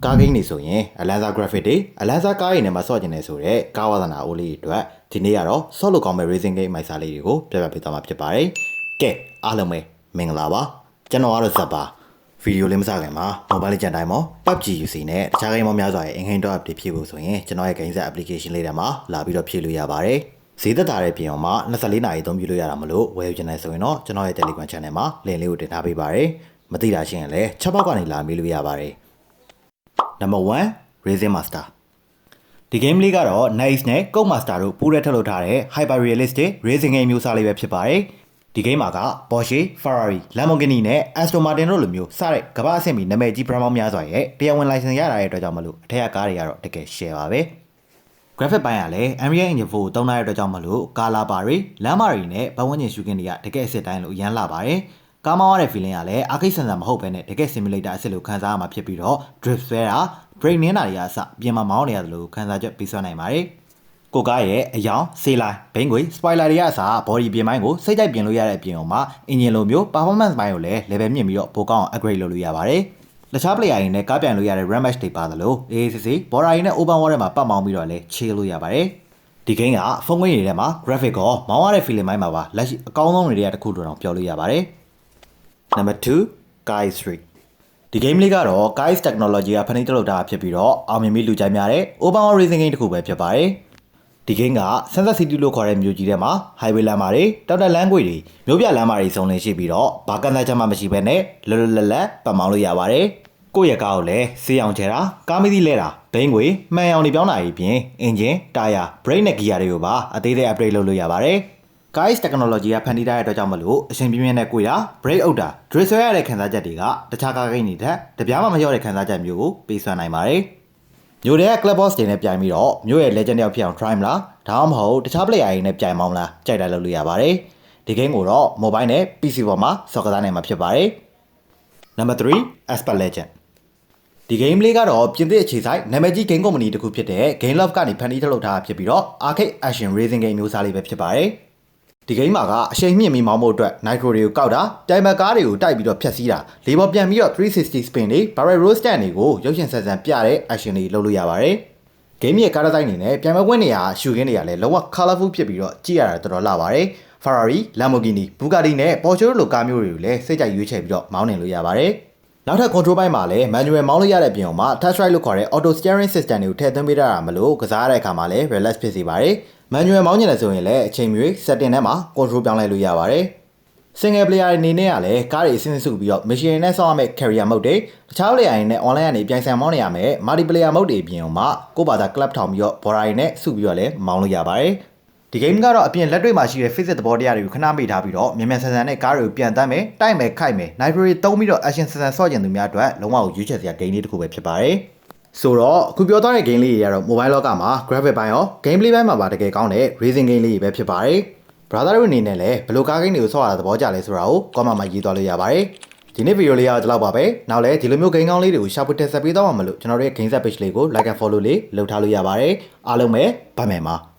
ကားဂိမ်းနေဆိုရင်အလန်ဇာ graphic တွေအလန်ဇာကားရည်နဲ့မဆော့ကျင်နေဆိုတဲ့ကားဝါသနာအိုးလေးတွေအတွက်ဒီနေ့ကတော့ဆော့လို့ကောင်းမဲ့ racing game မိုက်စာလေးတွေကိုပြပြပေးသွားမှာဖြစ်ပါတယ်။ကဲအားလုံးပဲမင်္ဂလာပါကျွန်တော်ကတော့ဇက်ပါဗီဒီယိုလေးမစခင်မှာ mobile legend တိုင်းမှာ PUBG UC နဲ့တခြား game ပေါင်းများစွာရဲ့ in-game top update ဖြည့်ဖို့ဆိုရင်ကျွန်တော်ရဲ့ game set application လေးထဲမှာလာပြီးတော့ဖြည့်လို့ရပါတယ်။ဈေးသက်သာတဲ့ပြင်အောင်မှာ24နာရီသုံးပြလို့ရတာမလို့ဝယ်ယူချင်တယ်ဆိုရင်တော့ကျွန်တော်ရဲ့ Telegram channel မှာ link လေးကိုတင်ထားပေးပါတယ်။မသိတာရှိရင်လည်းချက်ပေါက်ကနေလာမေးလို့ရပါတယ်။ Number 1 Racing Master ဒီ game လေးကတော့ Nice နဲ့ Code Master တို့ပူးရဲထုတ်လုပ်ထားတဲ့ Hyper Realistic Racing Game မျိုးစားလေးပဲဖြစ်ပါတယ်။ဒီ game မှာက Porsche, Ferrari, Lamborghini နဲ့ Aston Martin တို့လိုမျိုးစတဲ့ကမ္ဘာအဆင့်မီနာမည်ကြီး brand ပေါင်းများစွာရဲ့တရားဝင် license ရတာရဲ့အတွက်ကြောင့်မလို့အထက်ကကားတွေကတော့တကယ် share ပါပဲ။ graphic ပိုင်းကလည်း Unreal Engine 4ကိုသုံးထားတဲ့အတွက်ကြောင့်မလို့ကာလာပါတွေလမ်းမတွေနဲ့ပတ်ဝန်းကျင်ရှုခင်းတွေကတကယ်အစ်စ်တိုင်းလို့ရမ်းလာပါတယ်။ကားမောင်းရတဲ့ feeling ကလည်း arcade ဆန်ဆန်မဟုတ်ဘဲနဲ့တကယ် simulator အစ်စ်လို့ခံစားရမှာဖြစ်ပြီးတော့ drift ဆွဲတာ brake နင်းတာတွေကအစပြင်မှာမောင်းနေရတယ်လို့ခံစားချက်ပြီးဆွဲနိုင်ပါတယ်။ကိုကားရဲ့အယောင်ဆေးလိုင်းဘိန်းခွေ spoiler တွေကအစ body ပြင်ပိုင်းကိုစိတ်ကြိုက်ပြင်လို့ရတဲ့အပြင်မှာ engine လိုမျိုး performance ပိုင်းကိုလည်း level မြင့်ပြီးတော့ပိုကောင်းအောင် upgrade လုပ်လို့ရပါတယ်။တခြား player တွေနဲ့ကားပြန်လို့ရတဲ့ RAM match တွေပါသလို AACC border တွေနဲ့ open world တွေမှာပတ်မောင်းပြီးတော့လည်း chill လို့ရပါတယ်။ဒီ game ကဖုန်းကွင်းတွေထဲမှာ graphic ကောမောင်းရတဲ့ feeling ပိုင်းမှာပါလက်ရှိအကောင်းဆုံးတွေကတစ်ခုတော့ပြောလို့ရပါတယ်။ Number 2 Kai Streetဒီ game လေးကတော့ Kai's Technology ကဖန်တီးထုတ်လုပ်တာဖြစ်ပြီးတော့အောင်မြင်ပြီးလူကြိုက်များတဲ့ open world racing game တစ်ခုပဲဖြစ်ပါတယ်။ဒီ game က Sunset City လို့ခေါ်တဲ့မြို့ကြီးထဲမှာ highway လမ်းမတွေတောက်တက်လမ်းကွေတွေမြို့ပြလမ်းမတွေစုံလင်ရှိပြီးတော့ဘာကန့်သက်ချက်မှမရှိဘဲနဲ့လွတ်လွတ်လပ်လပ်ပတ်မောင်းလို့ရပါတယ်။ကိုယ့်ရဲ့ကားကိုလည်းဆေးအောင်ချဲတာကားမီးသီးလဲတာဘိန်းကွေမှန်အောင်နေပြောင်းတာအပြင် engine တာယာ brake နဲ့ gear တွေကိုပါအသေးသေး upgrade လုပ်လို့ရပါတယ်။ Kai's Technology ကဖန်တီးထားတဲ့အတွက်ကြောင့်မလို့အရှင်ပြင်းပြင်းနဲ့ကိုရ brake အုပ်တာ drift ဆွဲရတဲ့ခံစားချက်တွေကတခြားကားဂိမ်းတွေထက်တပြားမှမလျော့တဲ့ခံစားချက်မျိုးကိုပေးစွမ်းနိုင်ပါတယ်။မြို့ထဲက club boss တွေနဲ့ပြိုင်ပြီးတော့မြို့ရဲ့ legend ရောက်ဖြစ်အောင် try မလားဒါမှမဟုတ်တခြား player တွေနဲ့ပြိုင်မောင်းလားကြိုက်တာလုပ်လို့ရပါတယ်။ဒီ game ကိုတော့ mobile နဲ့ PC ပေါ်မှာစော်ကစားနိုင်မှာဖြစ်ပါတယ်။ Number 3 Expert Legendဒီ game လေးကတော့ပြင်သစ်အခြေစိုက်နာမည်ကြီး game company တစ်ခုဖြစ်တဲ့ Game Love ကနေဖန်တီးထုတ်လုပ်ထားတာဖြစ်ပြီးတော့ arcade action racing game မျိုးစားလေးပဲဖြစ်ပါတယ်။ဒီ game မှာကအရှိန်မြင့်ပြီးမောင်းဖို့အတွက် nitro တွေကိုကောက်တာတိုင်မကားတွေကိုတိုက်ပြီးတော့ဖျက်ဆီးတာလေပေါ်ပြန်ပြီးတော့360 spin တွေ barrel roll stand တွေကိုရုပ်ရှင်ဆန်ဆန်ပြတဲ့ action တွေလုပ်လို့ရပါတယ်။ game ရဲ့ကားဒီဇိုင်းတွေနဲ့ပြန်မကွင်းနေရရှူခင်းတွေကလည်းလုံးဝ colorful ဖြစ်ပြီးတော့ကြည့်ရတာတော်တော်လှပါတယ်။ Ferrari, Lamborghini, Bugatti နဲ့ Porsche လိုကားမျိုးတွေကိုလည်းစိတ်ကြိုက်ရွေးချယ်ပြီးတော့မောင်းနေလို့ရပါတယ်။နောက်ထပ် control ပိုင်းမှာလည်း manual မောင်းလို့ရတဲ့ပြင်မှာ touch ride လို့ခေါ်တဲ့ auto steering system တွေကိုထည့်သွင်းပေးထားတာမလို့ကစားရတဲ့အခါမှာလည်း relax ဖြစ်စေပါတယ်။ manual မောင်းနေတယ်ဆိုရင်လည်းအချိန်မီ setting ထဲမှာ control ပြောင်းလဲလို့ရပါတယ်။ single player အနေနဲ့ကလည်းကားတွေအဆင့်စုပြီးတော့ mission နဲ့ဆောင်းရမယ့် carrier mode တွေတခြား player တွေနဲ့ online ကနေပြိုင်ဆိုင်မောင်းနေရမယ် multiplayer mode တွေအပြင်မှာကိုယ့်ဘာသာ club ထောင်ပြီးတော့ border တွေနဲ့စုပြီးတော့လည်းမောင်းလို့ရပါတယ်။ဒီ game ကတော့အပြင်လက်တွေ့မှာရှိတဲ့ physics သဘောတရားတွေကိုခဏမေ့ထားပြီးတော့မြန်မြန်ဆန်ဆန်နဲ့ကားတွေကိုပြန်တမ်းမယ်တိုက်မယ်ခိုက်မယ် nitro တွေသုံးပြီးတော့ action ဆန်ဆန်ဆော့ကျင်သူများအတွက်လုံးဝကိုရွေးချယ်စရာ game လေးတစ်ခုပဲဖြစ်ပါတယ်။ဆိုတော့အခုပြောသွားတဲ့ game လေးတွေကတော့ mobile လောကမှာ graphic ပိုင်းရော gameplay ပိုင်းမှာပါတကယ်ကောင်းတဲ့ racing game လေးတွေပဲဖြစ်ပါတယ်။ brother တို့အနေနဲ့လည်းဘယ်လိုကား game တွေကိုဆော့ရတာသဘောကျလဲဆိုတာကို comment မှာရေးသွားလို့ရပါတယ်။ဒီနေ့ဗီဒီယိုလေးကတော့ဒီလောက်ပါပဲ။နောက်လည်းဒီလိုမျိုး game ကောင်းလေးတွေကိုရှာဖွေတက်ဆက်ပေးသွားမှာမလို့ကျွန်တော်တို့ရဲ့ game set page လေးကို like and follow လေးလုပ်ထားလို့ရပါတယ်။အားလုံးပဲဗတ်မယ်ပါ။